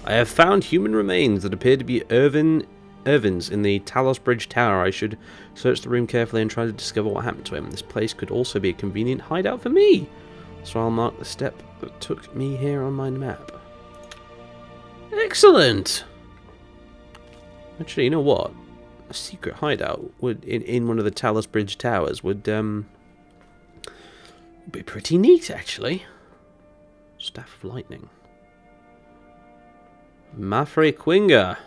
I have found human remains that appear to be Irvin's in the Talos Bridge Tower. I should search the room carefully and try to discover what happened to him. This place could also be a convenient hideout for me. So I'll mark the step that took me here on my map. Excellent! Actually, you know what? A secret hideout would in one of the Talos Bridge Towers would be pretty neat, actually. Staff of Lightning. Mafre Quinga.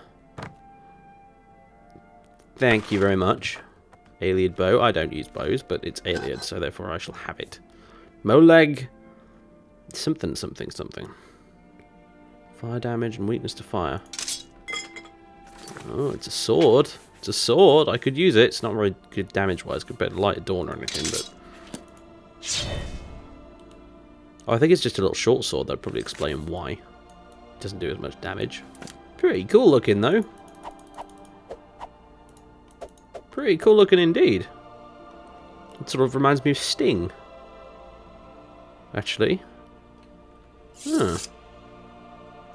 Thank you very much. Ayleid bow. I don't use bows, but it's Ayleid, so therefore I shall have it. Moleg. Something, something, something. Fire damage and weakness to fire. Oh, it's a sword. It's a sword. I could use it. It's not very good damage-wise compared to Light of Dawn or anything, but... Oh, I think it's just a little short sword. That'd probably explain why. It doesn't do as much damage. Pretty cool looking, though. Pretty cool looking indeed. It sort of reminds me of Sting. Actually. Huh.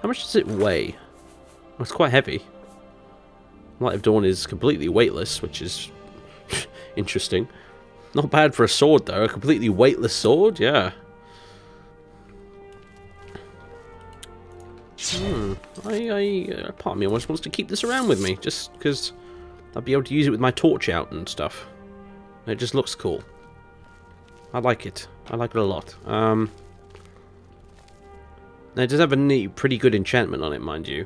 How much does it weigh? Well, it's quite heavy. Light of Dawn is completely weightless, which is interesting. Not bad for a sword, though. A completely weightless sword, yeah. Part of me almost wants to keep this around with me, just because I'll be able to use it with my torch out and stuff. It just looks cool. I like it. I like it a lot. It does have a neat, pretty good enchantment on it, mind you.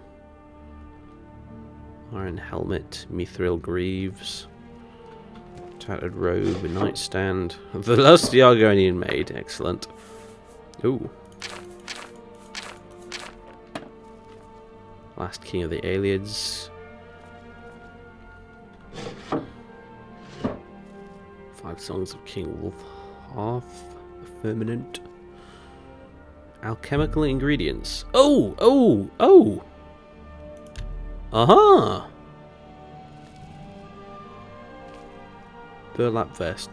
Iron helmet, mithril greaves, tattered robe, a nightstand. The lusty Argonian maid, excellent. Ooh. Last king of the Ayleids. 5 songs of King Wolfhearth, a firmament. Alchemical ingredients. Oh, oh, oh. Aha! Burlap vest.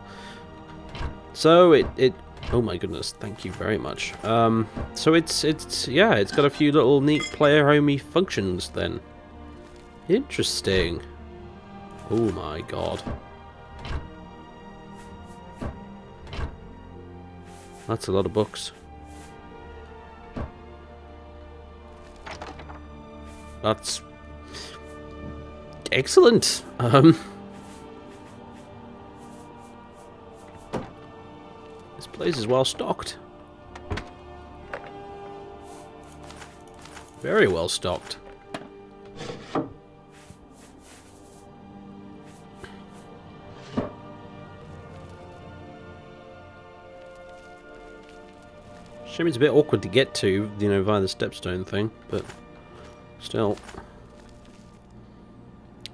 So it oh my goodness, thank you very much. So it's yeah, it's got a few little neat player-homey functions then. Interesting. Oh my god. That's a lot of books. That's excellent. This place is well stocked. Very well stocked. Shame it's a bit awkward to get to, you know, via the stepstone thing, but still.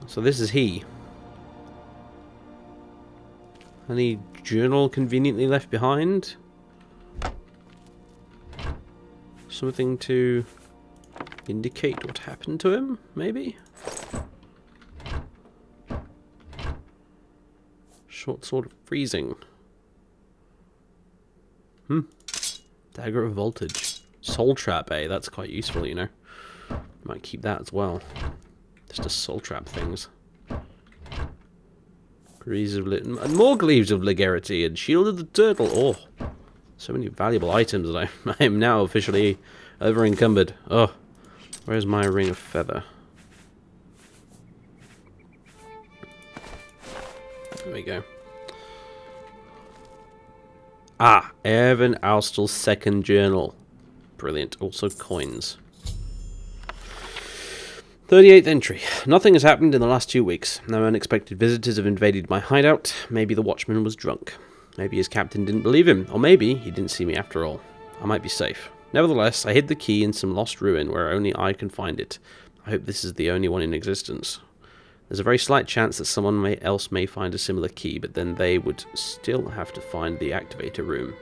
So this is he. Any journal conveniently left behind? Something to indicate what happened to him, maybe? Short sword of freezing. Dagger of voltage. Soul trap, eh? That's quite useful, you know. Might keep that as well. Just a soul trap things. Greaves of and more Greaves of Legerity and Shield of the Turtle. Oh, so many valuable items that I am now officially over encumbered. Oh, where's my ring of feather? There we go. Ah, Erwin Austel's second journal. Brilliant. Also coins. 38th entry. Nothing has happened in the last 2 weeks. No unexpected visitors have invaded my hideout. Maybe the watchman was drunk. Maybe his captain didn't believe him. Or maybe he didn't see me after all. I might be safe. Nevertheless, I hid the key in some lost ruin where only I can find it. I hope this is the only one in existence. There's a very slight chance that someone else may find a similar key, but then they would still have to find the activator room.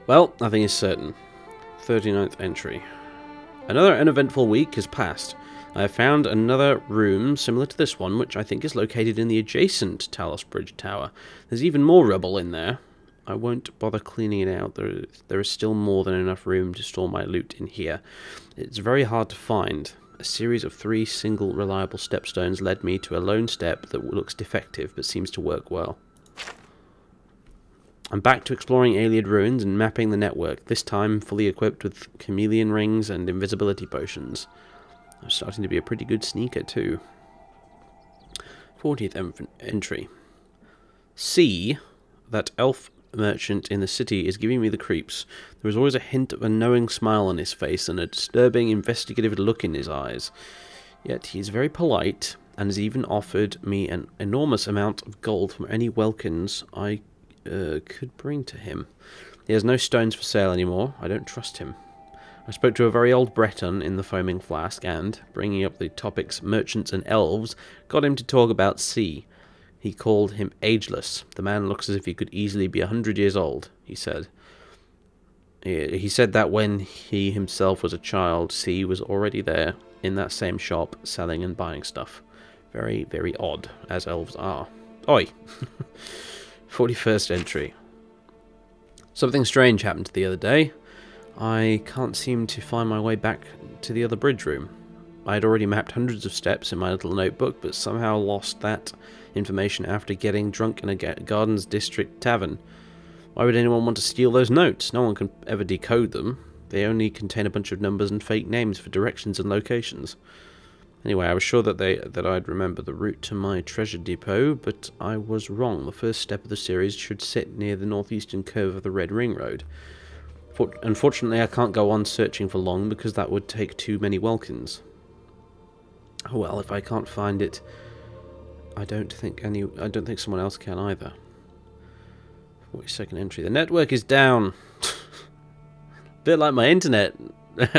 Well, nothing is certain. 39th entry. Another uneventful week has passed. I have found another room similar to this one, which I think is located in the adjacent Talos Bridge Tower. There's even more rubble in there. I won't bother cleaning it out. There is still more than enough room to store my loot in here. It's very hard to find. A series of 3 single reliable stepstones led me to a lone step that looks defective but seems to work well. I'm back to exploring Ayleid ruins and mapping the network, this time fully equipped with chameleon rings and invisibility potions. I'm starting to be a pretty good sneaker too. 40th entry. C. That elf merchant in the city is giving me the creeps. There is always a hint of a knowing smile on his face and a disturbing investigative look in his eyes. Yet he is very polite and has even offered me an enormous amount of gold from any welkins I could bring to him. He has no stones for sale anymore. I don't trust him. I spoke to a very old Breton in the Foaming Flask and, bringing up the topics merchants and elves, got him to talk about sea. He called him ageless. The man looks as if he could easily be 100 years old, he said. He said that when he himself was a child, C was already there, in that same shop, selling and buying stuff. Very, very odd, as elves are. Oi! 41st entry. Something strange happened the other day. I can't seem to find my way back to the other bridge room. I had already mapped hundreds of steps in my little notebook, but somehow lost that information after getting drunk in a Gardens District tavern. Why would anyone want to steal those notes? No one can ever decode them. They only contain a bunch of numbers and fake names for directions and locations. Anyway, I was sure that I'd remember the route to my treasure depot, but I was wrong. The first step of the series should sit near the northeastern curve of the Red Ring Road. Unfortunately, I can't go on searching for long because that would take too many welkins. Oh well, if I can't find it, I don't think someone else can either. 42nd entry. The network is down. Bit like my internet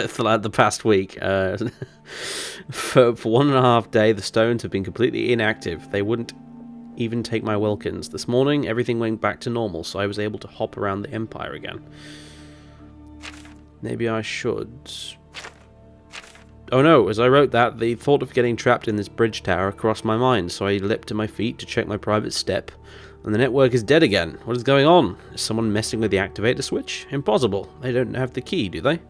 for like the past week. For 1.5 days, the stones have been completely inactive. They wouldn't even take my welkins. This morning, everything went back to normal, so I was able to hop around the Empire again. Maybe I should... Oh no, as I wrote that, the thought of getting trapped in this bridge tower crossed my mind, so I leapt to my feet to check my private step, and the network is dead again. What is going on? Is someone messing with the activator switch? Impossible. They don't have the key, do they?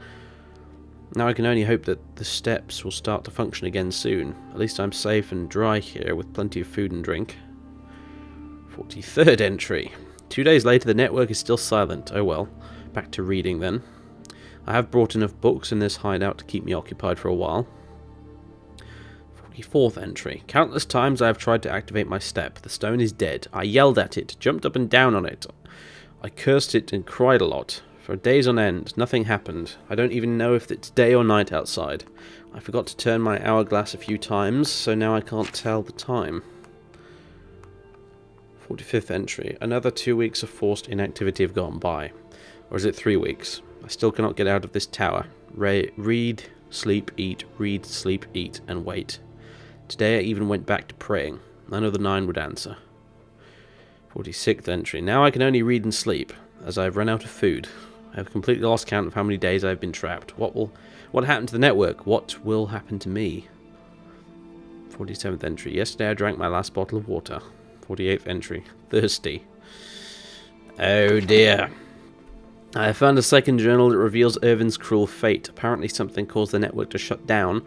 Now I can only hope that the steps will start to function again soon. At least I'm safe and dry here with plenty of food and drink. 43rd entry. 2 days later the network is still silent. Oh well. Back to reading then. I have brought enough books in this hideout to keep me occupied for a while. 44th entry. Countless times I have tried to activate my step. The stone is dead. I yelled at it, jumped up and down on it. I cursed it and cried a lot. For days on end, nothing happened. I don't even know if it's day or night outside. I forgot to turn my hourglass a few times, so now I can't tell the time. 45th entry. Another 2 weeks of forced inactivity have gone by. Or is it 3 weeks? I still cannot get out of this tower. Read, sleep, eat, and wait. Today I even went back to praying. None of the 9 would answer. 46th entry. Now I can only read and sleep, as I have run out of food. I have completely lost count of how many days I have been trapped. What happened to the network? What will happen to me? 47th entry. Yesterday I drank my last bottle of water. 48th entry. Thirsty. Oh dear. I have found a second journal that reveals Irvin's cruel fate. Apparently something caused the network to shut down,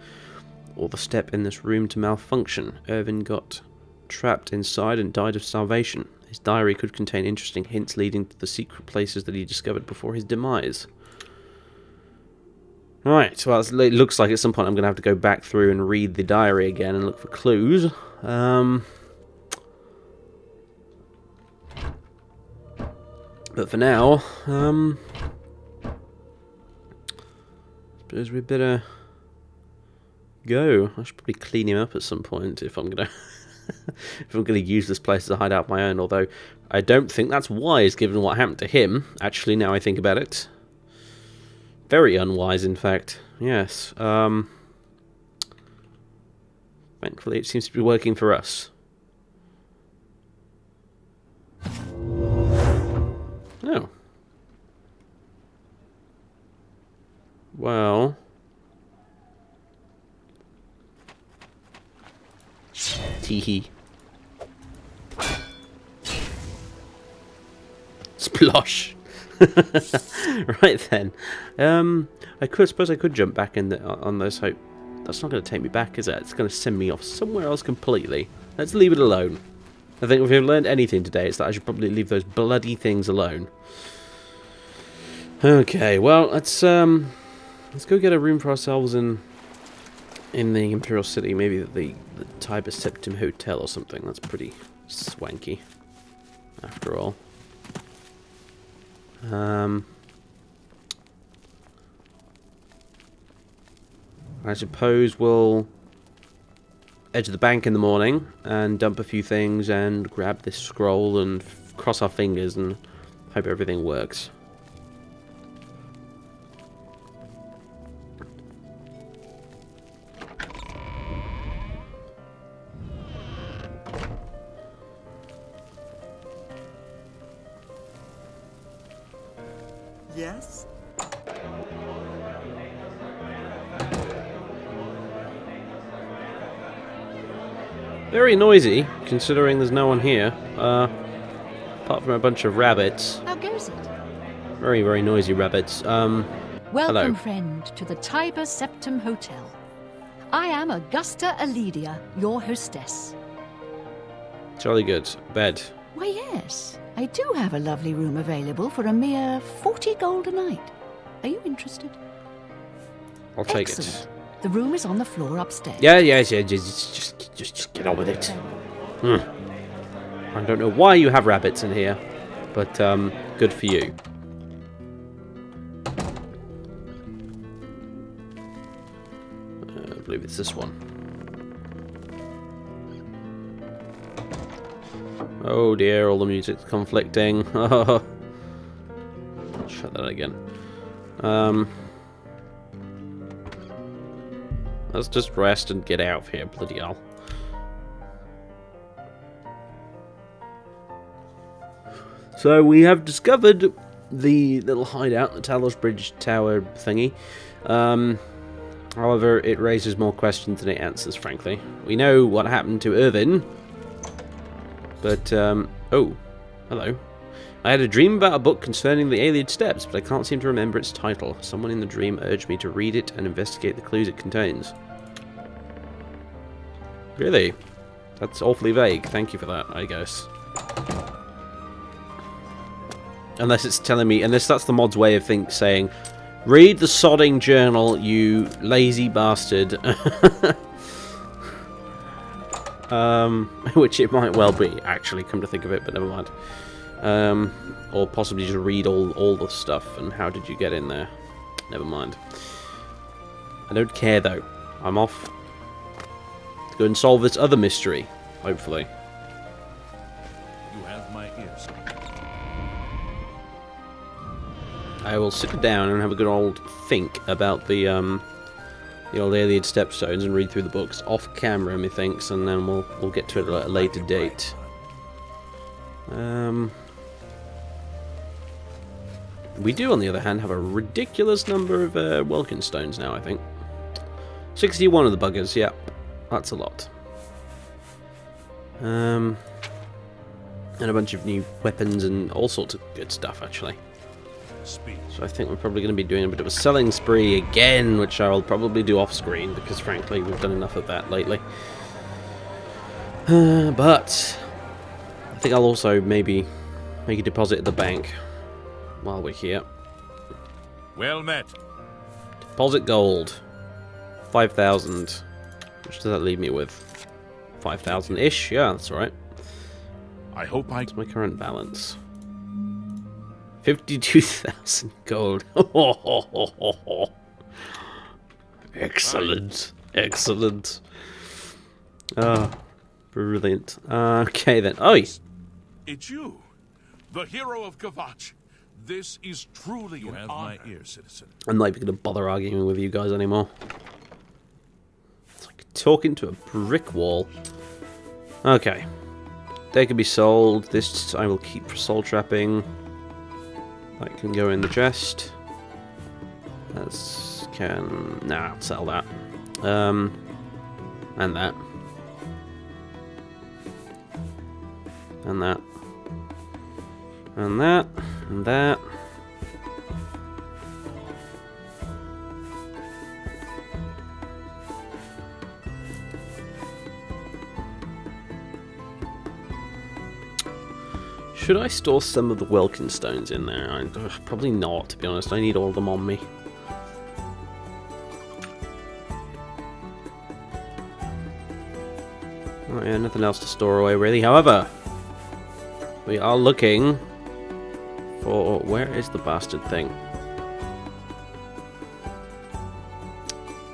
or the step in this room to malfunction. Irvin got trapped inside and died of starvation. His diary could contain interesting hints leading to the secret places that he discovered before his demise. Right, well, it looks like at some point I'm going to have to go back through and read the diary again and look for clues. But for now, suppose we better go. I should probably clean him up at some point if I'm gonna use this place as a hideout of my own. Although I don't think that's wise, given what happened to him. Actually, now I think about it, very unwise, in fact. Yes. Thankfully, it seems to be working for us. Oh. Well. Teehee. Splosh. Right then. I suppose I could jump back in on those. Hope that's not going to take me back, is it? It's going to send me off somewhere else completely. Let's leave it alone. I think if we've learned anything today, it's that I should probably leave those bloody things alone. Okay, well, let's go get a room for ourselves in the Imperial City. Maybe the Tiber Septim Hotel or something. That's pretty swanky, after all. I suppose we'll edge the bank in the morning and dump a few things and grab this scroll and cross our fingers and hope everything works. Yes? Very noisy, considering there's no one here. Apart from a bunch of rabbits. How goes it? Very, very noisy rabbits. Welcome, hello. friend, to the Tiber Septim Hotel. I am Augusta Ayleid, your hostess. Jolly good. Bed. Why, yes. I do have a lovely room available for a mere 40 gold a night. Are you interested? I'll take Excellent. it. The room is on the floor upstairs. Yeah, just get on with it. I don't know why you have rabbits in here, but good for you. I believe it's this one. Oh dear, all the music's conflicting. Shut that again. Let's just rest and get out of here, bloody hell. So we have discovered the little hideout, the Talos Bridge Tower thingy. However, it raises more questions than it answers, frankly. We know what happened to Irvin. But, oh, hello. I had a dream about a book concerning the Ayleid Steps, but I can't seem to remember its title. Someone in the dream urged me to read it and investigate the clues it contains. Really? That's awfully vague. Thank you for that, I guess. Unless it's telling me, unless that's the mod's way of saying, read the sodding journal, you lazy bastard. Which it might well be, actually, come to think of it, but never mind. Or possibly just read all the stuff, and how did you get in there? Never mind. I don't care, though. I'm off to go and solve this other mystery, hopefully. You have my ears. I will sit down and have a good old think about the old Ayleid Stepstones and read through the books off camera, methinks, and then we'll get to it at a later date. We do, on the other hand, have a ridiculous number of Welkin stones now, I think. 61 of the buggers, yep. That's a lot. And a bunch of new weapons and all sorts of good stuff, actually. So I think we're probably going to be doing a bit of a selling spree again, which I'll probably do off-screen, because frankly, we've done enough of that lately. But I think I'll also maybe make a deposit at the bank while we're here. Well met. Deposit gold. 5,000. Which does that leave me with? 5,000-ish? Yeah, that's alright. I hope What's my current balance? 52,000 gold. Excellent. Excellent. Oh, brilliant. Okay then. Oh, it's you, the hero of Kvatch. This is truly you have honor. My ear, citizen. I'm not even going to bother arguing with you guys anymore. It's like talking to a brick wall. Okay. They can be sold. This I will keep for soul trapping. That can go in the chest. That's can... Nah, I'll sell that. And that. And that. And that, and that. Should I store some of the Welkin stones in there? Probably not, to be honest. I need all of them on me. Oh yeah, nothing else to store away really. However, we are looking for... Where is the bastard thing?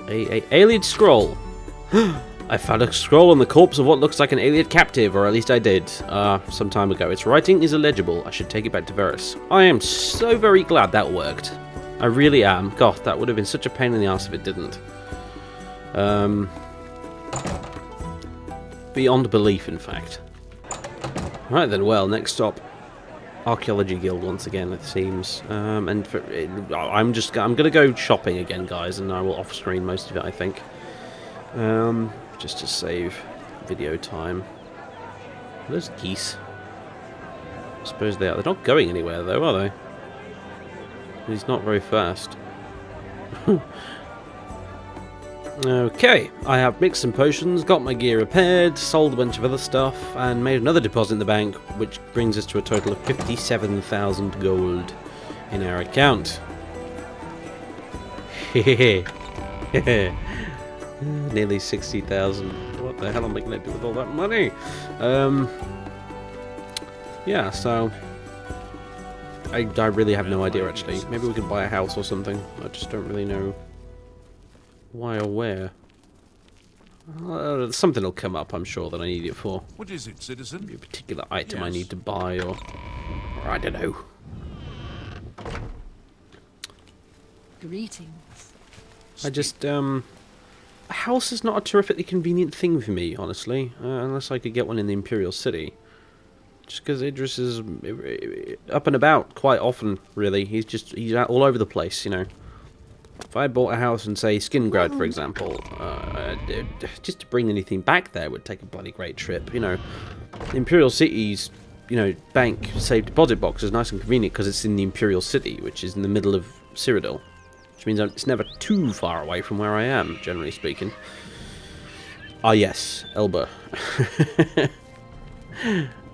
A Ayleid scroll! I found a scroll on the corpse of what looks like an Ayleid captive, or at least I did, some time ago. Its writing is illegible. I should take it back to Varys. I am so very glad that worked. I really am. God, that would have been such a pain in the ass if it didn't. Beyond belief, in fact. Right then, well, next stop. Archaeology Guild once again, it seems. I'm gonna go shopping again, guys, and I will off-screen most of it, I think. Just to save video time. Are those geese? I suppose they are. They're not going anywhere, though, are they? He's not very fast. Okay, I have mixed some potions, got my gear repaired, sold a bunch of other stuff, and made another deposit in the bank, which brings us to a total of 57,000 gold in our account. Hehehe. Nearly 60,000. What the hell am I going to do with all that money? Yeah, so... I really have no idea, actually. Maybe we can buy a house or something. I just don't really know why or where. Something will come up, I'm sure, that I need it for. What is it, citizen? Maybe a particular item I need to buy, or I don't know. Greetings. I just, a house is not a terrifically convenient thing for me, honestly, unless I could get one in the Imperial City. Just because Idris is up and about quite often, really. He's out all over the place, you know. If I bought a house in, say, Skingrad, for example, just to bring anything back there would take a bloody great trip, you know. Imperial City's, you know, bank safe deposit box is nice and convenient because it's in the Imperial City, which is in the middle of Cyrodiil. Which means it's never too far away from where I am, generally speaking. Ah, yes, Elba.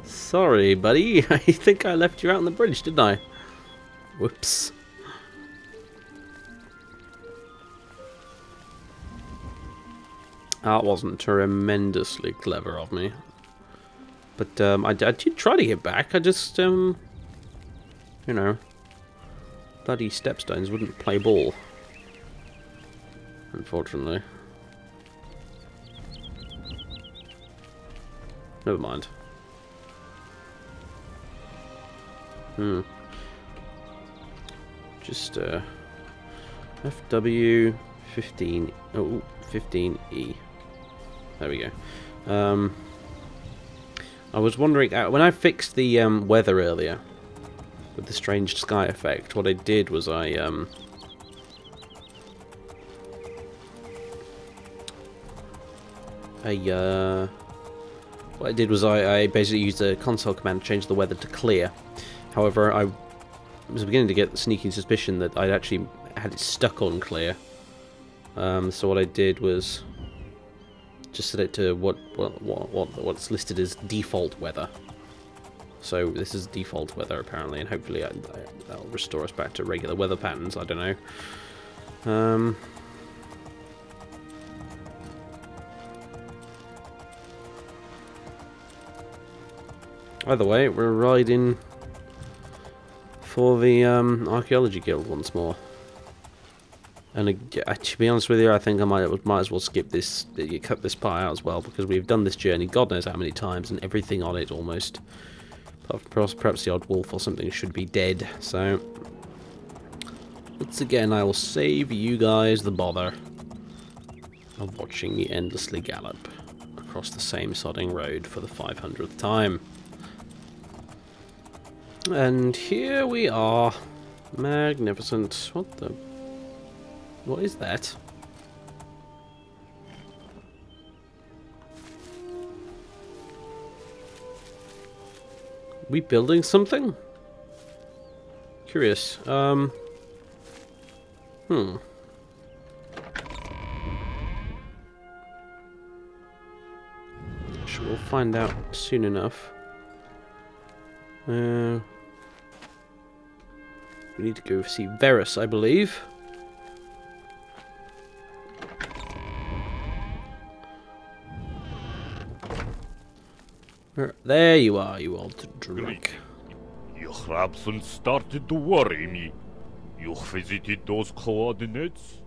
Sorry, buddy. I think I left you out on the bridge, didn't I? Whoops. That wasn't tremendously clever of me. But I did try to get back. I just, you know, bloody stepstones wouldn't play ball. Unfortunately. Never mind. Just, FW 15. Oh, 15E. There we go. I was wondering, when I fixed the weather earlier, with the strange sky effect, what I did was what I did was I basically used a console command to change the weather to clear. However, I was beginning to get the sneaking suspicion that I'd actually had it stuck on clear. So what I did was just set it to what's listed as default weather. So this is default weather apparently, and hopefully that'll restore us back to regular weather patterns. I don't know. Either way, we're riding for the Archaeology Guild once more. And to be honest with you, I think I might as well skip this, cut this part out as well, because we've done this journey God knows how many times, and everything on it almost. Perhaps the odd wolf or something should be dead. So once again, I will save you guys the bother of watching me endlessly gallop across the same sodding road for the 500th time. And here we are. Magnificent. What is that? We building something? curious. Sure, we'll find out soon enough. We need to go see Varus, I believe. There you are, you old drunk. Your absence started to worry me. You visited those coordinates?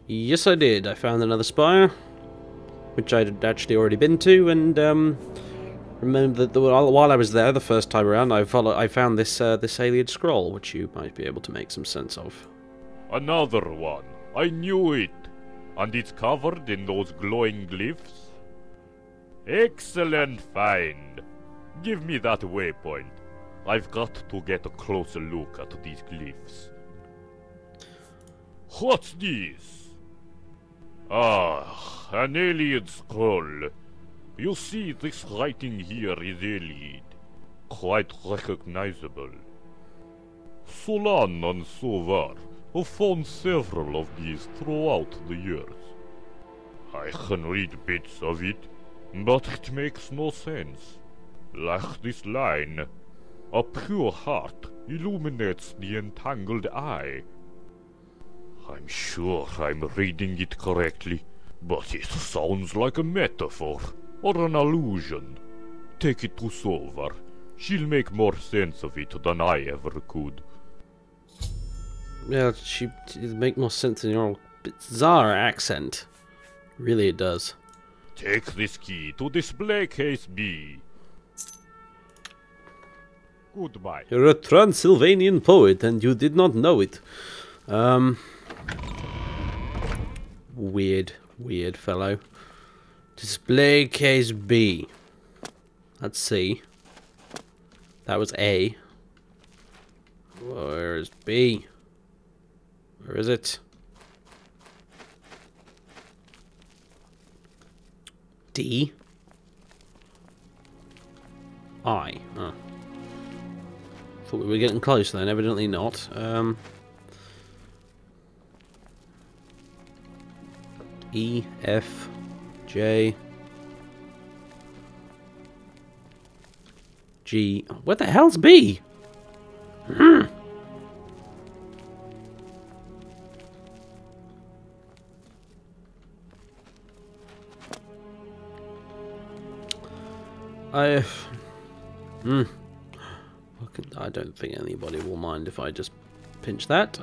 Yes, I did. I found another spire, which I'd actually already been to, and remember that while I was there the first time around, I found this this Ayleid scroll, which you might be able to make some sense of. Another one. I knew it. And it's covered in those glowing glyphs? Excellent find. Give me that waypoint. I've got to get a closer look at these glyphs. What's this? Ah, an Ayleid scroll. You see, this writing here is Ayleid. Quite recognizable. Solan and Sovar have found several of these throughout the years. I can read bits of it, but it makes no sense. Like this line, a pure heart illuminates the entangled eye. I'm sure I'm reading it correctly, but it sounds like a metaphor, or an allusion. Take it to Sovar. She'll make more sense of it than I ever could. Yeah, she'd make more sense in your bizarre accent. Really, it does. Take this key to display case B. Goodbye. You're a Transylvanian poet, and you did not know it. Weird fellow. Display case B. That's C. That was A. Where is B? Where is it? D? I. Oh. Thought we were getting close then, evidently not. E, F, J, G. What the hell's B? I don't think anybody will mind if I just pinch that.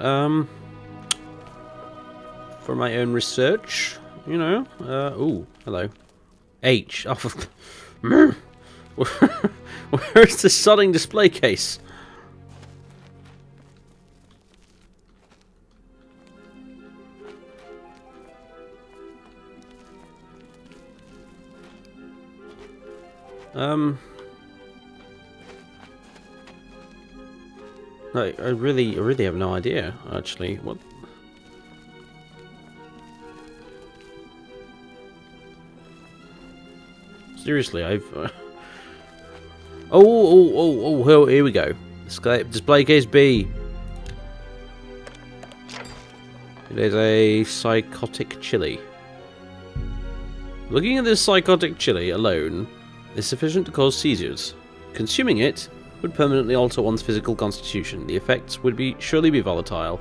For my own research, you know. Ooh, hello. H. Oh, where's the sodding display case? No, I really have no idea, actually. What? Seriously, I've... Oh, here we go. Display case B. It is a psychotic chili. Looking at this psychotic chili alone is sufficient to cause seizures. Consuming it would permanently alter one's physical constitution. The effects would surely be volatile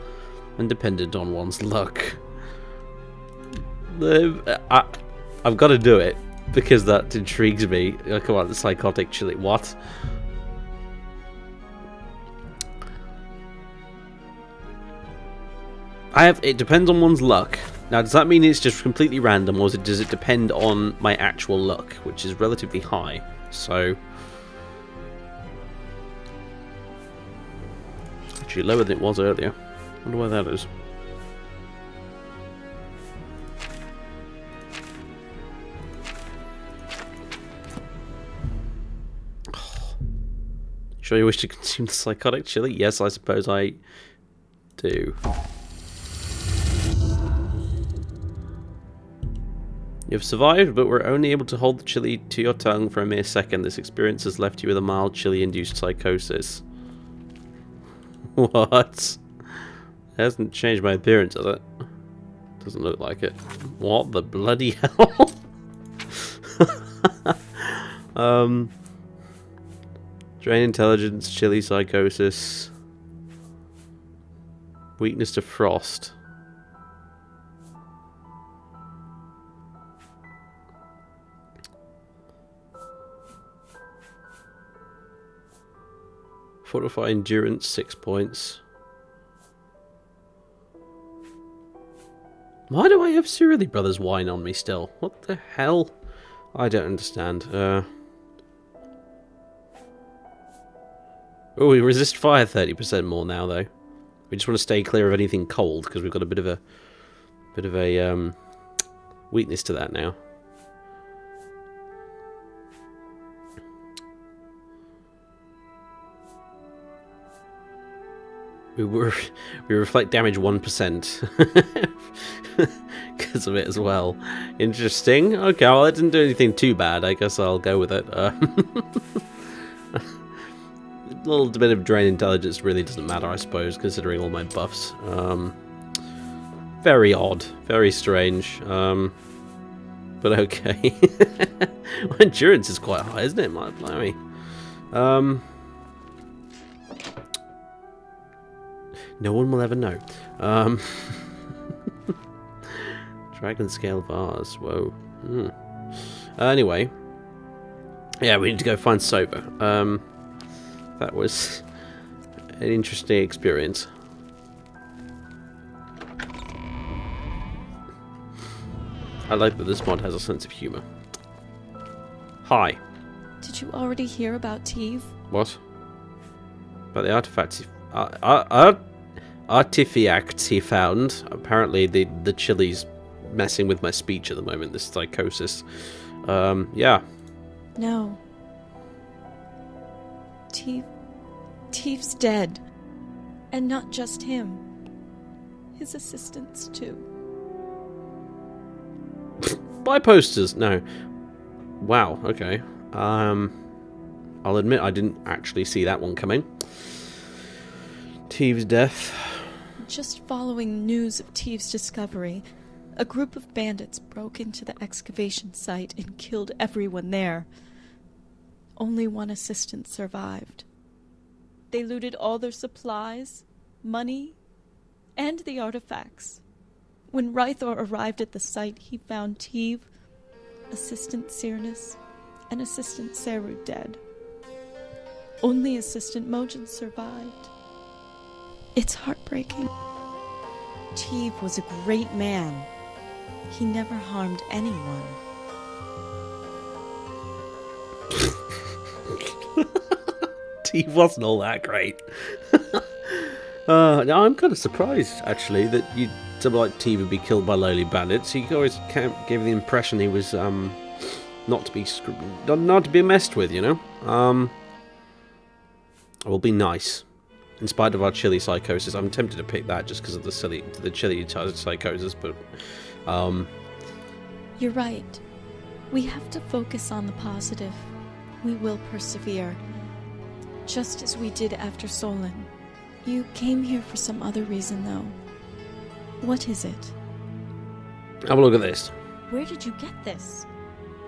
and dependent on one's luck. I've got to do it because that intrigues me. Oh, come on, the psychotic chili. What? It depends on one's luck. Now, does that mean it's just completely random, or does it depend on my actual luck, which is relatively high? So, actually lower than it was earlier. I wonder why that is. Sure you wish to consume the psychotic chili? Yes, I suppose I do. You have survived, but were only able to hold the chili to your tongue for a mere second. This experience has left you with a mild chili-induced psychosis. What? It hasn't changed my appearance, has it? Doesn't look like it. What the bloody hell? Drain intelligence, chilly psychosis, weakness to frost. Fortify endurance, 6 points. Why do I have Cyrodiil Brothers wine on me still? What the hell? I don't understand. Oh, we resist fire 30% more now, though. We just want to stay clear of anything cold because we've got a bit of a weakness to that now. We reflect damage 1% because of it as well. Interesting. Okay, well, it didn't do anything too bad. I guess I'll go with it. A little bit of drain intelligence really doesn't matter, I suppose, considering all my buffs. Very odd, very strange. But okay. My endurance is quite high, isn't it? My blimey. No one will ever know. Dragon scale vase. Whoa. Anyway. Yeah, we need to go find Sova. That was an interesting experience. I like that this mod has a sense of humour. Hi. Did you already hear about Teve? What? About the artifacts artifacts he found. Apparently the chili's messing with my speech at the moment, this psychosis. Yeah. No. Teve's dead. And not just him. His assistants too. Buy posters. No. Wow, okay. I'll admit I didn't actually see that one coming. Teve's death. Just following news of Teve's discovery, a group of bandits broke into the excavation site and killed everyone there. Only one assistant survived. They looted all their supplies, money, and the artifacts. When Rythor arrived at the site, he found Teve, Assistant Cyrnus, and Assistant Seru dead. Only Assistant Mojin survived. It's heartbreaking. Teve was a great man. He never harmed anyone. Teve wasn't all that great. Now I'm kind of surprised, actually, that someone like Teve would be killed by lowly bandits. He always gave the impression he was not to be messed with, you know. It will be nice. In spite of our chili psychosis, I'm tempted to pick that just because of the chili psychosis, but You're right. We have to focus on the positive. We will persevere. Just as we did after Solon. You came here for some other reason, though. What is it? Have a look at this. Where did you get this?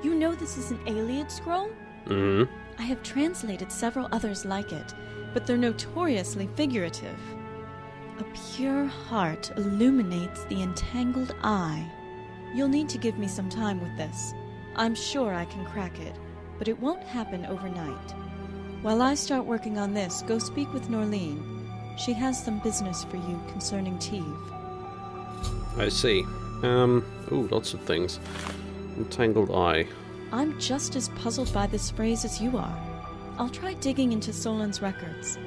You know this is an Ayleid scroll? Mm-hmm. I have translated several others like it, but they're notoriously figurative. A pure heart illuminates the entangled eye. You'll need to give me some time with this. I'm sure I can crack it, but it won't happen overnight. While I start working on this, go speak with Norleen. She has some business for you concerning Teve. I see. Ooh, lots of things. Entangled eye. I'm just as puzzled by this phrase as you are. I'll try digging into Solon's records.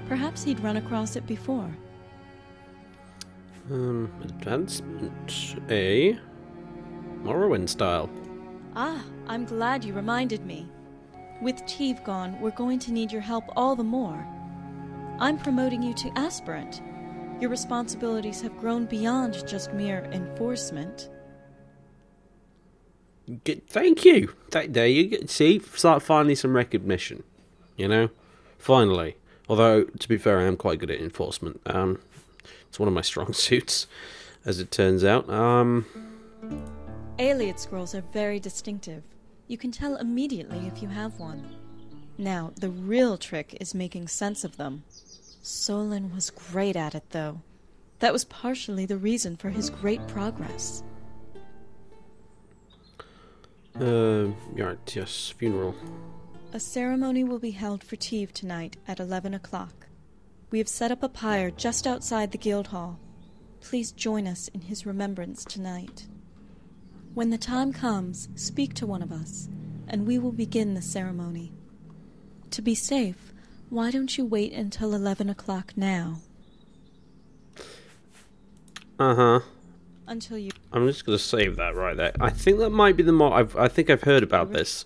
Perhaps he'd run across it before. Advancement A. Morrowind style. Ah, I'm glad you reminded me. With Teve gone, we're going to need your help all the more. I'm promoting you to aspirant. Your responsibilities have grown beyond just mere enforcement. Thank you. There you go. See, finally some recognition. You know? Finally. Although, to be fair, I am quite good at enforcement. It's one of my strong suits, as it turns out. Ayleid scrolls are very distinctive. You can tell immediately if you have one. Now, the real trick is making sense of them. Solon was great at it, though. That was partially the reason for his great progress. Yes, funeral. A ceremony will be held for Teve tonight at 11 o'clock. We have set up a pyre just outside the guild hall. Please join us in his remembrance tonight. When the time comes, speak to one of us, and we will begin the ceremony. To be safe, why don't you wait until 11 o'clock now? Uh-huh. Until you... I'm just going to save that right there. I think that might be the mod... I think I've heard about this.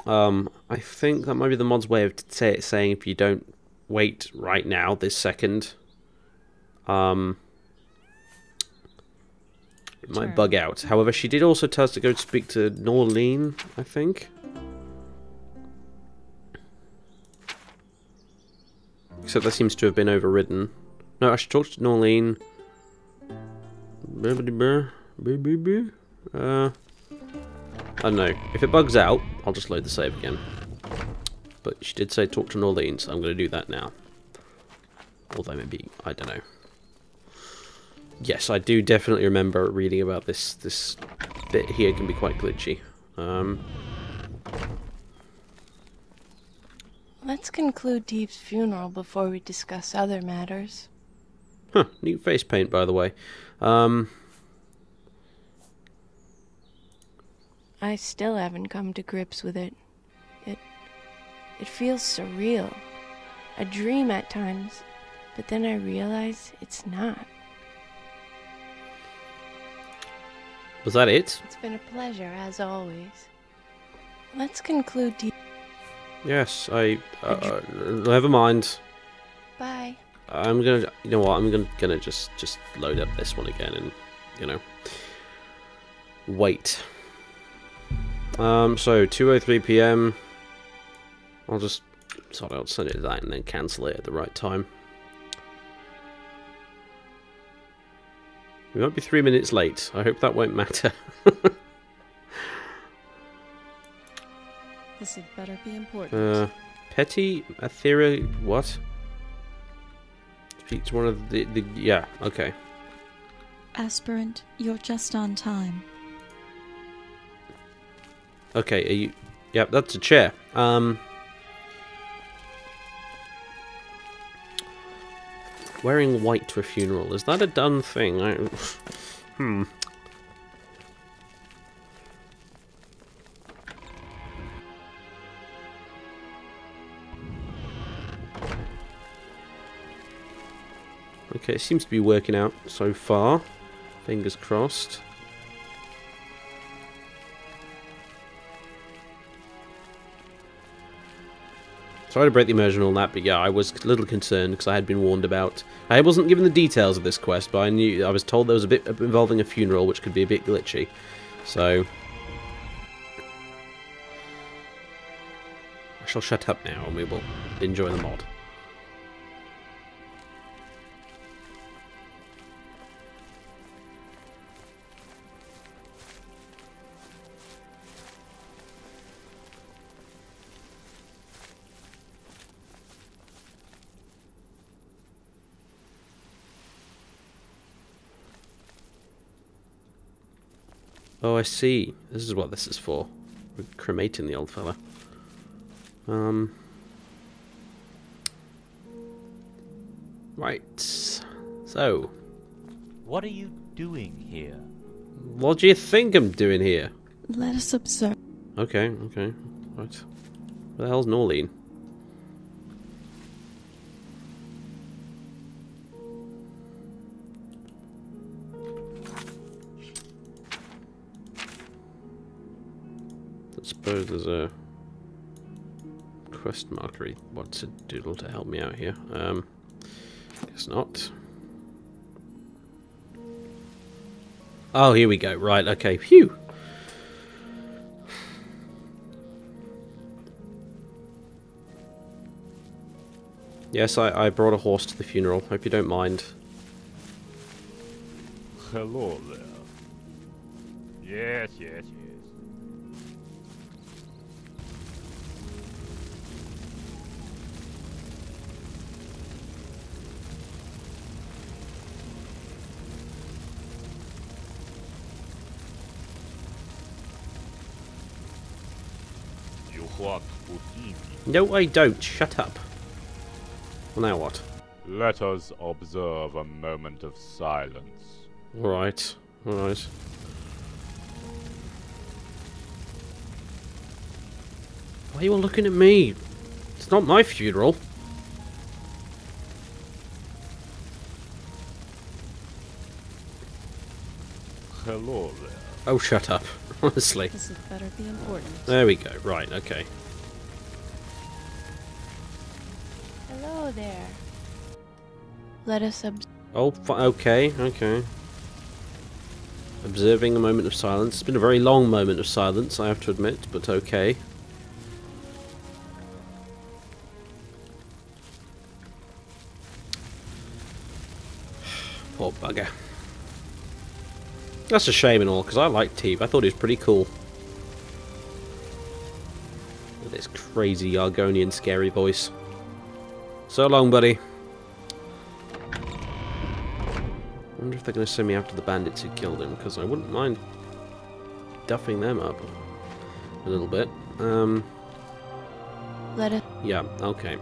I think that might be the mod's way of saying if you don't wait right now, this second, it might bug out. However, she did also tell us to go speak to Norleen, I think. Except that seems to have been overridden. No, I should talk to Norleen. I don't know. If it bugs out, I'll just load the save again. But she did say talk to Norleen, so I'm going to do that now. Although maybe, I don't know. Yes, I do definitely remember reading about this bit here can be quite glitchy. Let's conclude Teve's funeral before we discuss other matters. Huh, neat face paint, by the way. I still haven't come to grips with it. It feels surreal. A dream at times, but then I realize it's not. Was that it? It's been a pleasure, as always. Let's conclude Teve. Yes, never mind. Bye. I'm gonna, you know what? I'm gonna just load up this one again and, you know, wait. So 2:03 p.m. I'll just sort out send it to that and then cancel it at the right time. We might be 3 minutes late. I hope that won't matter. This had better be important. Petty Aethera, what? Speak to one of the yeah, okay. Aspirant, you're just on time. Okay, are you... Yep, that's a chair. Wearing white to a funeral. Is that a done thing? Okay, it seems to be working out so far. Fingers crossed. Sorry to break the immersion on that, but yeah, I was a little concerned because I had been warned about... I wasn't given the details of this quest, but I was told there was a bit involving a funeral, which could be a bit glitchy. So... I shall shut up now and we will enjoy the mod. Oh, I see. This is what this is for. We're cremating the old fella. Right. So. What are you doing here? What do you think I'm doing here? Let us observe. Okay, okay. Right. Where the hell's Norleen? I suppose there's a quest marker. What's a doodle to help me out here? Guess not. Oh, here we go. Right, okay. Phew! Yes, I brought a horse to the funeral. Hope you don't mind. Hello there. Yes, yes, yes. You want to see me? No, I don't. Shut up. Well, now what? Let us observe a moment of silence. Alright. Alright. Why are you all looking at me? It's not my funeral. Hello there. Oh, shut up. Honestly. This had better be important. There we go. Right, okay. Hello there. Let us Oh, okay, okay. Observing a moment of silence. It's been a very long moment of silence, I have to admit, but okay. Poor bugger. That's a shame and all, because I liked Teeb. I thought he was pretty cool. With his crazy Argonian scary voice. So long, buddy. I wonder if they're going to send me after the bandits who killed him, because I wouldn't mind duffing them up a little bit. let us. Yeah, okay.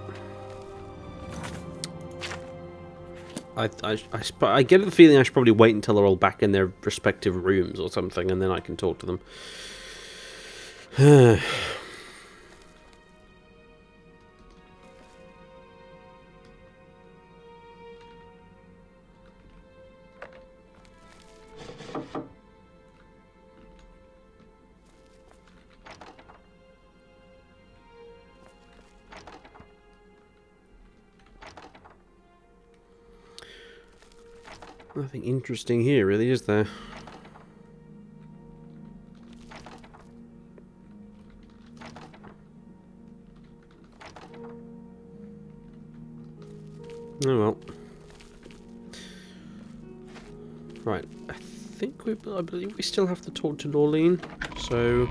I get the feeling I should probably wait until they're all back in their respective rooms or something, and then I can talk to them. Nothing interesting here, really, is there? Oh well. Right, I believe we still have to talk to Norleen, so...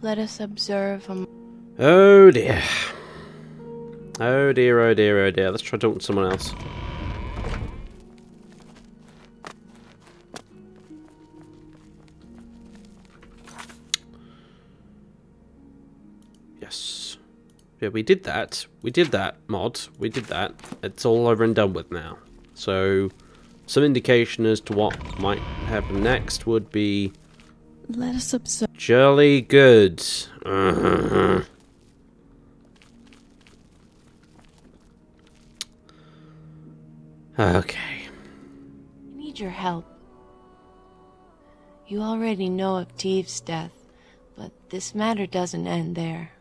Let us observe a... Oh dear. Oh dear, oh dear, oh dear. Let's try talking to someone else. Yes. Yeah, we did that. We did that, mod. We did that. It's all over and done with now. So, some indication as to what might happen next would be... Let us observe. Jolly good. Okay. I need your help. You already know of Teve's death, but this matter doesn't end there.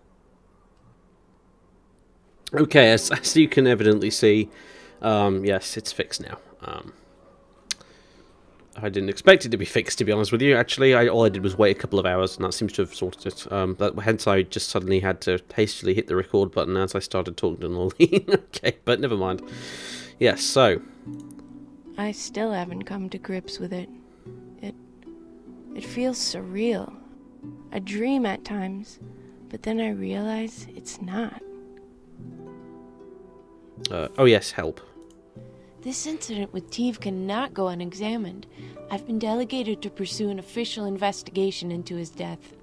Okay, as you can evidently see, yes, it's fixed now. I didn't expect it to be fixed, to be honest with you. Actually, all I did was wait a couple of hours, and that seems to have sorted it. Hence, I just suddenly had to hastily hit the record button as I started talking to Norleen. Okay, but never mind. Yes, so... I still haven't come to grips with it. It feels surreal. A dream at times, but then I realize it's not. oh yes, help. This incident with Teve cannot go unexamined. I've been delegated to pursue an official investigation into his death.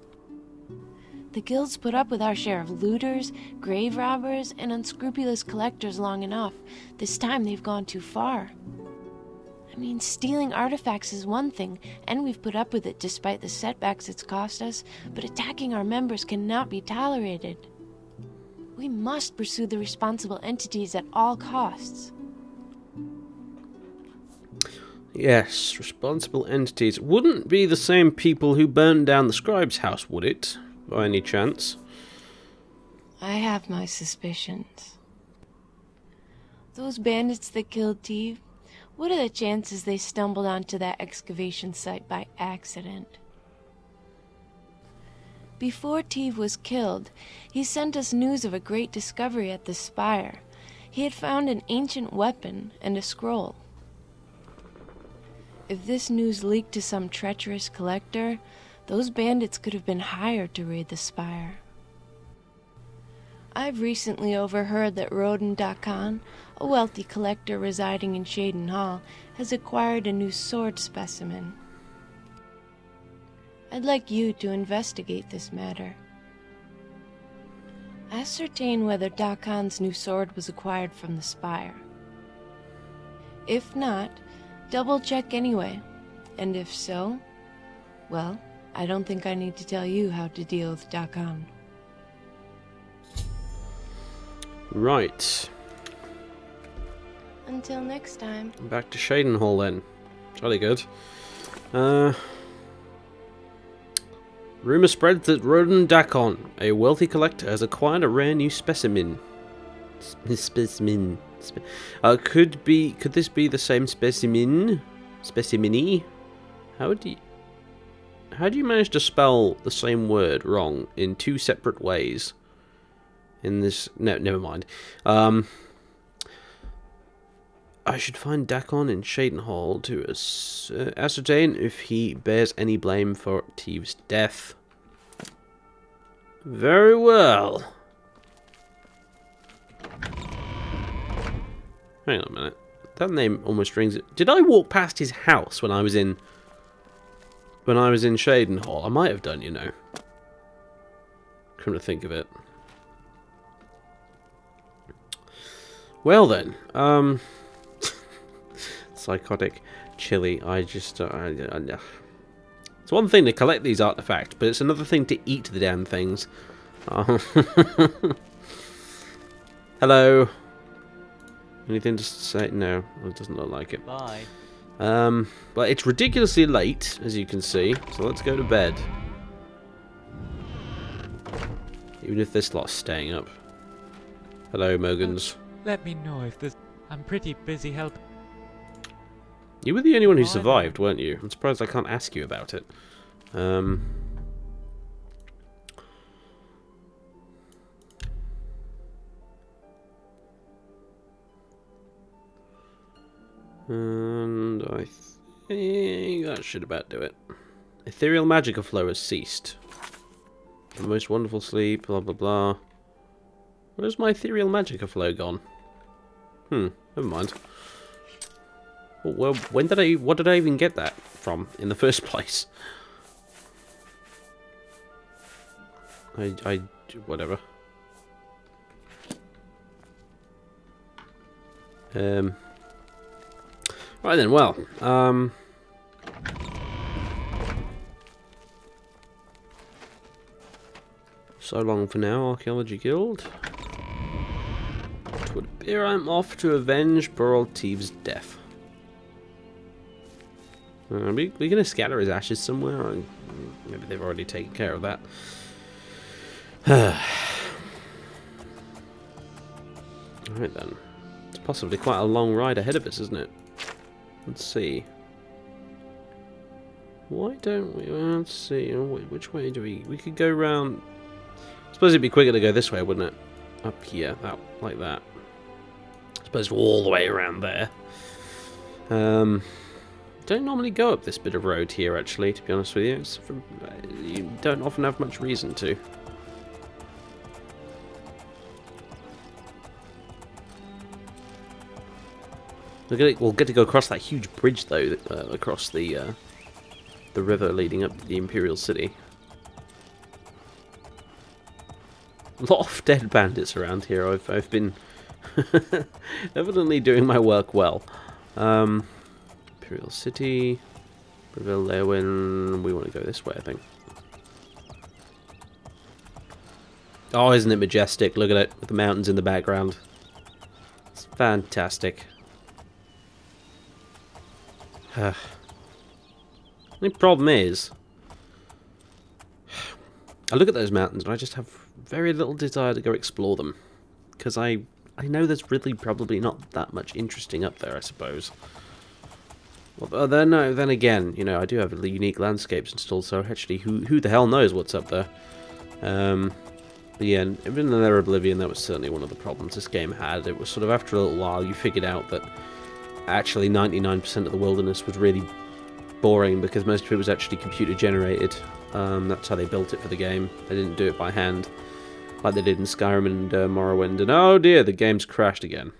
The guild's put up with our share of looters, grave robbers, and unscrupulous collectors long enough. This time they've gone too far. I mean, stealing artifacts is one thing, and we've put up with it despite the setbacks it's cost us, but attacking our members cannot be tolerated. We must pursue the responsible entities at all costs. Yes, responsible entities. Wouldn't be the same people who burned down the scribe's house, would it? By any chance? I have my suspicions. Those bandits that killed Teve, what are the chances they stumbled onto that excavation site by accident? Before Tive was killed, he sent us news of a great discovery at the spire. He had found an ancient weapon and a scroll. If this news leaked to some treacherous collector, those bandits could have been hired to raid the spire. I've recently overheard that Roden Dakan, a wealthy collector residing in Shaden Hall, has acquired a new sword specimen. I'd like you to investigate this matter. Ascertain whether Dakan's new sword was acquired from the spire. If not, double-check anyway. And if so, well, I don't think I need to tell you how to deal with Dakan. Right. Until next time. Back to Shaden Hall then. Jolly good. Rumour spreads that Roden Dakan, a wealthy collector, has acquired a rare new specimen. Could this be the same specimen? Specimeny? How do you manage to spell the same word wrong in two separate ways? In this, no, never mind. I should find Dakan in Shaden Hall to ascertain if he bears any blame for Tive's death. Very well. Hang on a minute. That name almost rings it. Did I walk past his house when I was in Shaden Hall? I might have done, you know. Come to think of it. Well then, psychotic, chilly. It's one thing to collect these artifacts, but it's another thing to eat the damn things. Hello. Anything to say? No, it doesn't look like it. Bye. But it's ridiculously late, as you can see. So let's go to bed. Even if this lot's staying up. Hello, Mogans. Let me know if this... I'm pretty busy helping. You were the only one who survived, weren't you? I'm surprised I can't ask you about it. And I think that should about do it. Ethereal Magicka flow has ceased. The most wonderful sleep, blah blah blah. Where's my Ethereal Magicka flow gone? Never mind. Well, what did I even get that from in the first place? Whatever. Right then, well, so long for now, Archaeology Guild. It would appear I'm off to avenge poor old Tive's death. Are we going to scatter his ashes somewhere? Or maybe they've already taken care of that. Alright then. It's possibly quite a long ride ahead of us, isn't it? Let's see. Why don't we... let's see. Which way do we... We could go round... I suppose it'd be quicker to go this way, wouldn't it? Up here. Like that. I suppose all the way around there. Don't normally go up this bit of road here, actually, to be honest with you. You don't often have much reason to. We'll get to go across that huge bridge, though, across the river leading up to the Imperial City. A lot of dead bandits around here. I've been evidently doing my work well. Imperial City, Reveal Lewin. We want to go this way, I think. Oh, isn't it majestic? Look at it, with the mountains in the background. It's fantastic. The only problem is, I look at those mountains and I just have very little desire to go explore them, because I know there's really probably not that much interesting up there, I suppose. Well, then again, you know, I do have unique landscapes installed, so actually, who the hell knows what's up there? But yeah, even in their Oblivion, that was certainly one of the problems this game had. It was sort of after a little while you figured out that actually 99% of the wilderness was really boring because most of it was actually computer generated. That's how they built it for the game. They didn't do it by hand like they did in Skyrim and Morrowind. And oh dear, the game's crashed again.